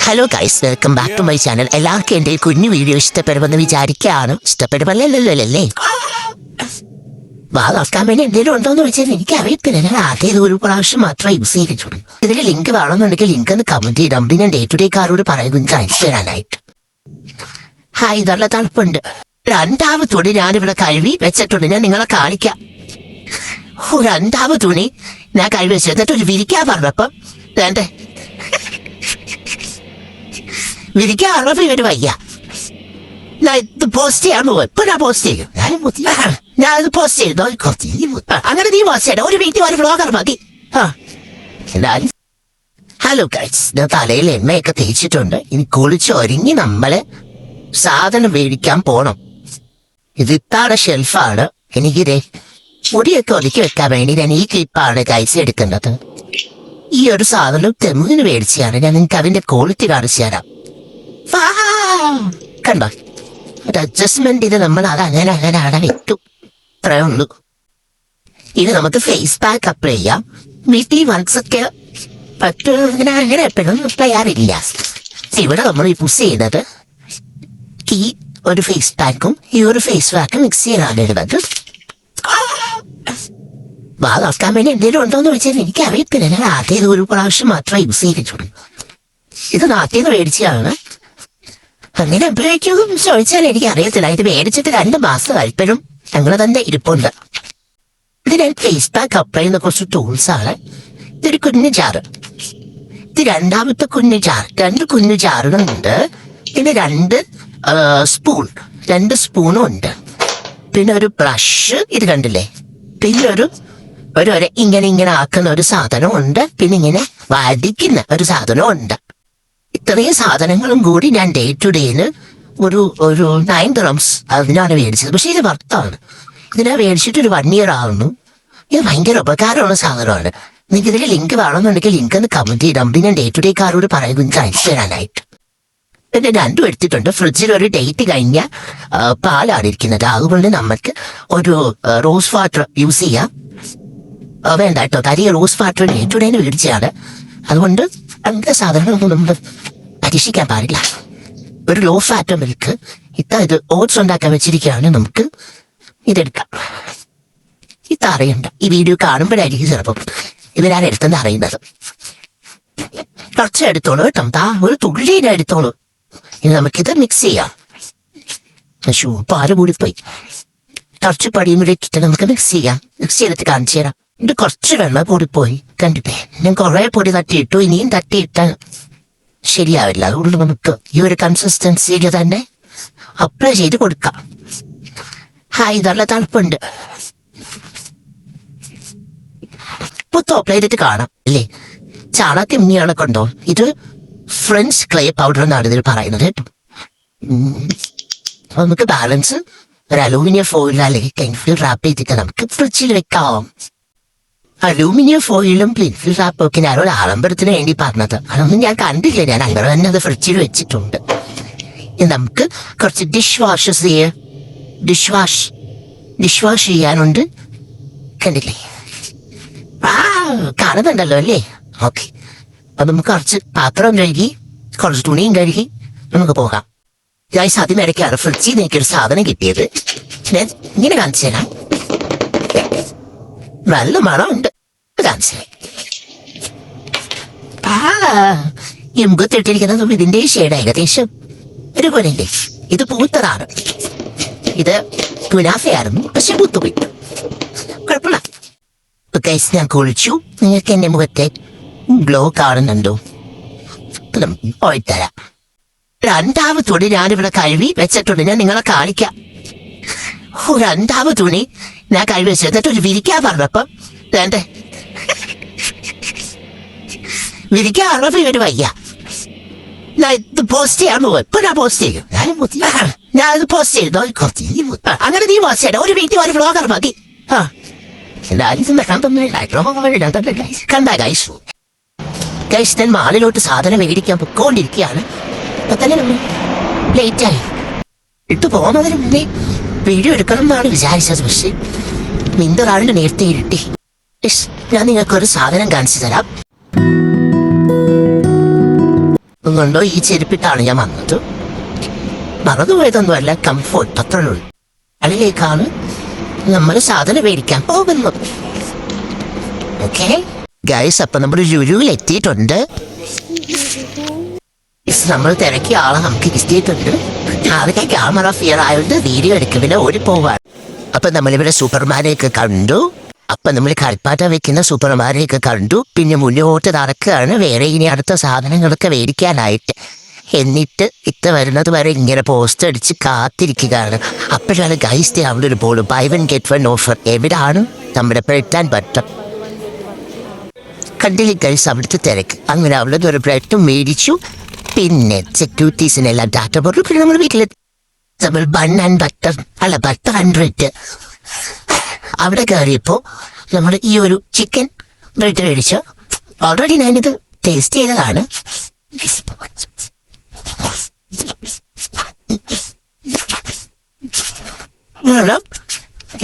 Hello guys, welcome back to my channel. എല്ലാവർക്കും എൻ്റെ കുഞ്ഞു വീഡിയോ ഇഷ്ടപ്പെടുമെന്ന് വിചാരിക്കുകയാണ്. ഇഷ്ടപ്പെടുമല്ലേ? വാക്കാൻ വേണ്ടി എന്തെങ്കിലും ഉണ്ടോയെന്ന് വെച്ചാൽ എനിക്ക് അറിയത്തില്ല. ഞാൻ ആദ്യം ഒരു പ്രാവശ്യം മാത്രമേ യൂസ് ചെയ്തിട്ടുള്ളൂ. ഇതിൽ ലിങ്ക് വേണമെന്നുണ്ടെങ്കിൽ ലിങ്ക് ഒന്ന് കമന്റ് ചെയ്താൽ മതി. ഞാൻ ഡേ ടു ഡേ കാരോട് പറയുന്നത് എനിക്ക് അയച്ചു തരാനായിട്ട്. ഹായ്, ഇതുള്ള തണുപ്പുണ്ട്. രണ്ടാമത് തുണി ഞാനിവിടെ കഴുകി വെച്ചിട്ടുണ്ട്. ഞാൻ നിങ്ങളെ കാണിക്കാം. രണ്ടാമത് തുണി ഞാൻ കഴുകി വെച്ചിട്ട് ഒരു വിരിക്കാൻ പറഞ്ഞപ്പം വേണ്ടേ വിരിക്കാൻ പറഞ്ഞപ്പോ ഇവര് വയ്യ. ഞാൻ ഇത് പോസ്റ്റ് ചെയ്യാൻ പോകും. ഇപ്പൊ ഞാൻ പോസ്റ്റ് ചെയ്യും. ഞാനിത് പോസ്റ്റ് ചെയ്തു. അങ്ങനെ നീ പോസ്റ്റ് ചെയ്യണം. ഒരു വീട്ടിൽ ഒരു വ്ളോഗർ മതി. ഹലോ ഗൈസ്, ഞാൻ തലയിൽ എണ്ണയൊക്കെ തേച്ചിട്ടുണ്ട്. ഇനി കുളിച്ച് ഒരുങ്ങി നമ്മള് സാധനം മേടിക്കാൻ പോണം. ഇത് ഇത്താടെ ഷെൽഫാണ്. എനിക്കിതേ മുടിയൊക്കെ ഒതുക്കി വെക്കാൻ വേണ്ടി ഞാൻ ഈ ക്ലിപ്പാണ് ഗൈസ് എടുക്കുന്നത്. ഈ ഒരു സാധനം തെമ്മിന് മേടിച്ചാണ്. ഞാൻ നിങ്ങൾക്ക് അതിന്റെ ക്വാളിറ്റി കാണിച്ചു തരാം. കണ്ടോ, ഒരു അഡ്ജസ്റ്റ്മെന്റ് ഇത് നമ്മൾ അങ്ങനെ അവിടെ വെച്ചു. അത്രേ ഉള്ളൂ. ഇത് നമുക്ക് ഫേസ് പാക്ക് അപ്ലൈ ചെയ്യാം. വീട്ടിൽ വൺസ് ഒക്കെ അങ്ങനെ എപ്പോഴും അപ്ലൈ ചെയ്യാറില്ല. ഇവിടെ നമ്മൾ യൂസ് ചെയ്യുന്നത് ഈ ഒരു ഫേസ് പാക്കും ഈ ഒരു ഫേസ് പാക്കും മിക്സ് ചെയ്യാനാണ് ഇടുന്നത്. വാക്കാൻ വേണ്ടി എന്തെങ്കിലും ഉണ്ടോയെന്ന് വെച്ചാൽ എനിക്ക് അറിയത്തില്ല. ഞാൻ ആദ്യം ഒരു പ്രാവശ്യം മാത്രമേ യൂസ് ചെയ്തിട്ടുള്ളൂ. ഇത് നാട്ടിൽ നിന്ന് മേടിച്ചതാണ്. അങ്ങനെ എപ്പോഴേക്കും ചോദിച്ചാൽ എനിക്ക് അറിയത്തില്ല. ഇത് മേടിച്ചിട്ട് 2 മാസം ഇപ്പോഴും ഞങ്ങൾ തന്നെ ഇരിപ്പുണ്ട്. ഇത് ഞാൻ ഫേസ് പാക്ക് അപ്ലൈ ചെയ്യുന്ന കുറച്ച് ടൂൾസ് ആണ്. ഇതൊരു കുഞ്ഞു ജാറ്. ഇത് രണ്ടാമത്തെ കുഞ്ഞു ജാർ. 2 കുഞ്ഞു ജാറുകളുണ്ട്. പിന്നെ 2 സ്പൂണും ഉണ്ട്. പിന്നെ ഒരു ബ്രഷ്, ഇത് കണ്ടില്ലേ. പിന്നെ ഒരു ഇങ്ങനെ ആക്കുന്ന ഒരു സാധനം ഉണ്ട്. പിന്നെ ഇങ്ങനെ വടിക്കുന്ന ഒരു സാധനം ഉണ്ട്. ഇത്രയും സാധനങ്ങളും കൂടി ഞാൻ ഡേ ടു ഡേന് ഒരു 9 dirhams അതിനാണ് മേടിച്ചത്. പക്ഷെ ഇത് വർത്താണ്. ഇതിനെ മേടിച്ചിട്ട് ഒരു 1 year ആവുന്നു. ഇത് ഭയങ്കര ഉപകാരമുള്ള സാധനമാണ്. നിങ്ങൾക്ക് ഇതിൽ ലിങ്ക് വേണമെന്നുണ്ടെങ്കിൽ ലിങ്ക് ഒന്ന് കമന്റ് ചെയ്താൽ മതി. ഞാൻ ഡേ ടു ഡേ കാരോട് പറയുന്നത് എനിക്ക് അയച്ചു തരാനായിട്ട്. പിന്നെ 2 എടുത്തിട്ടുണ്ട്. ഫ്രിഡ്ജിൽ ഒരു ഡേറ്റ് കഴിഞ്ഞ പാലാണ് ഇരിക്കുന്നത്. അതുകൊണ്ട് നമുക്ക് ഒരു റോസ് വാട്ടർ യൂസ് ചെയ്യാം. വേണ്ട കേട്ടോ, കാര്യം റോസ് വാട്ടർ ഡേ ടു ഡേന് മേടിച്ചതാണ്. അതുകൊണ്ട് അങ്ങനത്തെ സാധനങ്ങളൊന്നും നമ്മൾ പരീക്ഷിക്കാൻ പാടില്ല. ഒരു ലോ ഫാറ്റ് മിൽക്ക് ഇത് ഓട്സ് ഉണ്ടാക്കാൻ വെച്ചിരിക്കുകയാണ്. നമുക്ക് ഇതെടുക്കാം. അറിയണ്ട, ഈ വീഡിയോ കാണുമ്പോഴായിരിക്കും ചിലപ്പം ഇവരാണ് എടുത്തെന്ന് അറിയുന്നത്. കുറച്ച് എടുത്തോളൂ കേട്ടോ. ഒരു തുള്ളിയുടെ എടുത്തോളൂ. ഇനി നമുക്കിത് മിക്സ് ചെയ്യാം. പാല് കൂടിപ്പോയി. കുറച്ച് പടിയും കൂടി ഇട്ടിട്ട് നമുക്ക് മിക്സ് ചെയ്യാം. മിക്സ് ചെയ്തിട്ട് കാണിച്ചു തരാം. ഇത് കുറച്ച് വെള്ളം കൂടിപ്പോയി. കണ്ടിട്ടേ, ഞാൻ കുറെ പൊടി തട്ടിയിട്ടു. ഇനിയും തട്ടിയിട്ടാൽ ശരിയാവില്ല. അതുകൊണ്ട് നമുക്ക് ഈ ഒരു കൺസിസ്റ്റൻസിയിൽ തന്നെ അപ്ലൈ ചെയ്ത് കൊടുക്കാം. ഹായ്, ഇതുള്ള തണുപ്പുണ്ട്. പുത്ത് അപ്ലൈ ചെയ്തിട്ട് കാണാം അല്ലേ. ചാണകത്തിമ്മിയാണൊക്കെ ഉണ്ടോ. ഇത് ഫ്രഞ്ച് ക്ലേ പൗഡർ എന്നാണ് ഇതിൽ പറയുന്നത് കേട്ടോ. നമുക്ക് ബാലൻസ് ഒരു അലൂമിനിയം ഫോയിൽ അല്ലെങ്കിൽ ക്ലിൻഫിൽ റാപ്പ് ചെയ്തിട്ട് നമുക്ക് ഫ്രിഡ്ജിൽ വെക്കാം. അലൂമിനിയം ഫോയിലും ക്ലിൻഫിൽ റാപ്പും ഒക്കെ ഞാനൊരു ആഡംബരത്തിന് വേണ്ടി പറഞ്ഞത്. അതൊന്നും ഞാൻ കണ്ടില്ല. ഞാൻ അങ്ങനെ തന്നെ അത് ഫ്രിഡ്ജിൽ വെച്ചിട്ടുണ്ട്. നമുക്ക് കുറച്ച് ഡിഷ് വാഷ് ചെയ്യാനുണ്ട്. കണ്ടില്ലേ, കാണുന്നുണ്ടല്ലോ അല്ലേ. ഓക്കെ, അപ്പൊ നമുക്ക് കുറച്ച് പാത്രം കഴുകി കുറച്ച് തുണിയും കഴുകി നമുക്ക് പോകാം. ഗൈസ്, അതിനിടയ്ക്കാണ് ഫ്രിഡ്ജിൽ നിന്ന് എനിക്കൊരു സാധനം കിട്ടിയത്. ഞാൻ ഇങ്ങനെ കാണിച്ചു തരാം. നല്ല മണമുണ്ട്. മുഖത്തിട്ടിരിക്കുന്നത് ഇതിന്റെ ഷെയ്ഡ് ഏകദേശം ഒരുപോലെയല്ലേ. ഇത് പൂത്തതാണ്. ഇത് കുനാഫയായിരുന്നു, പക്ഷെ പൂത്തുപോയി. കുഴപ്പമില്ല. ഗൈസ്, ഞാൻ കുളിച്ചു. നിങ്ങൾക്ക് എന്റെ മുഖത്തെ ഗ്ലോ കാണുന്നുണ്ടോ? പോയിത്തരാം. രണ്ടാമത് തുണി ഞാനിവിടെ കഴുകി വെച്ചിട്ടുണ്ട്. ഞാൻ നിങ്ങളെ കാണിക്കാം. രണ്ടാമത് തുണി ഞാൻ കഴുകി വെച്ചിട്ട് ഒരു വിരിക്കാൻ പറഞ്ഞപ്പം വേണ്ടേ വിരിക്കാൻ പറഞ്ഞപ്പോ ഇവര് വയ്യ. ഞാൻ ഇത് പോസ്റ്റ് ചെയ്യാൻ പോകും. ഇപ്പൊ ഞാൻ പോസ്റ്റ് ചെയ്യും. ഞാനിത് പോസ്റ്റ് ചെയ്തു. അങ്ങനെ നീ പോസ്റ്റ് ചെയ്യണം. ഒരു വീട്ടിൽ ഒരു വ്ളോഗർ മതി. കണ്ടാ ഗൈസ്, ഞാൻ മാളിലോട്ട് സാധനം മേടിക്കാൻ പൊക്കോണ്ടിരിക്കുകയാണ്. അപ്പൊ തന്നെ നമ്മൾ ലേറ്റായി. ഇട്ട് പോകുന്നതിന് മുന്നേ വീഡിയോ എടുക്കണം എന്നാണ് വിചാരിച്ചത്. പക്ഷെ നിന്റെ നേരത്തെ ഇരുട്ടി. ഞാൻ നിങ്ങൾക്കൊരു സാധനം കാണിച്ചു തരാം. കൊണ്ടോ ഈ ചെരുപ്പിട്ടാണ് ഞാൻ വന്നത്. മറന്നുപോയതൊന്നുമല്ല, കംഫോർട്ട് അത്രയുള്ളൂ. അതിലേക്കാണ് നമ്മൾ സാധനം മേടിക്കാൻ പോകുന്നത്. ഓക്കെ ഗൈസ്, അപ്പൊ നമ്മൾ ലുലുവിൽ എത്തിയിട്ടുണ്ട്. നമ്മൾ തിരക്കിയ ആളെ നമുക്ക് കിട്ടിയിട്ടുണ്ട്. അതൊക്കെ ക്യാമറ ഫിയർ ആയതുകൊണ്ട് വീഡിയോ എടുക്കുന്നില്ല, ഓടിപ്പോവാൻ. അപ്പൊ നമ്മളിവിടെ സൂപ്പർമാനെയൊക്കെ കണ്ടു. അപ്പൊ നമ്മൾ കളിപ്പാട്ട വെക്കുന്ന സൂപ്പർമാനെയൊക്കെ കണ്ടു. പിന്നെ മുന്നോട്ട് നടക്കുകയാണ് വേറെ ഇനി അടുത്ത സാധനങ്ങളൊക്കെ മേടിക്കാനായിട്ട്. എന്നിട്ട് വരുന്നത് വരെ ഇങ്ങനെ പോസ്റ്റ് അടിച്ച് കാത്തിരിക്കുകയാണ്. അപ്പോഴാണ് ഗൈസ് അവിടെ ഒരു ball, buy one get one offer. എവിടാണ് നമ്മുടെ ബ്രെഡ് ആൻഡ് ബട്ടർ. കണ്ടില്ലേ ഗൈസ് അവിടുത്തെ തിരക്ക്. അങ്ങനെ അവിടെ ഒരു ബ്രെഡും മേടിച്ചു. പിന്നെ സെക്യൂരിറ്റീസിനെല്ലാം ഡാറ്റ പറഞ്ഞു. പിന്നെ നമ്മൾ വീട്ടിലെത്തി നമ്മൾ ബൺ ആൻഡ് ബട്ടർ അല്ല ബട്ടർ ആൻഡ് ബ്രെഡ് അവിടെ കയറിയപ്പോ നമ്മൾ ഈ ഒരു ചിക്കൻ ബ്രെഡ് മേടിച്ചു. ഓൾറെഡി ഞാനിത് ടേസ്റ്റ് ചെയ്തതാണ്.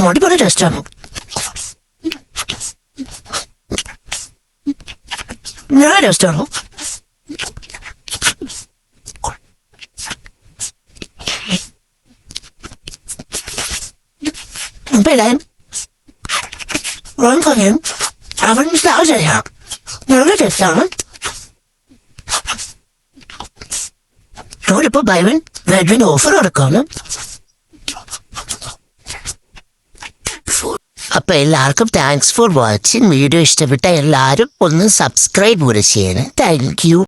അടിപൊളി ടേസ്റ്റാണ്. നല്ല ടേസ്റ്റാണോ? Belen. Run for him. I wouldn't start it here. You're a good son. Go to put Byron. Red ring over or a column. അപ്പോൾ എല്ലാവർക്കും താങ്ക്സ് ഫോർ വാച്ചിങ്. വീഡിയോ ഇഷ്ടപ്പെട്ട എല്ലാവരും ഒന്ന് സബ്സ്ക്രൈബ് കൂടെ ചെയ്യണം. Thank you.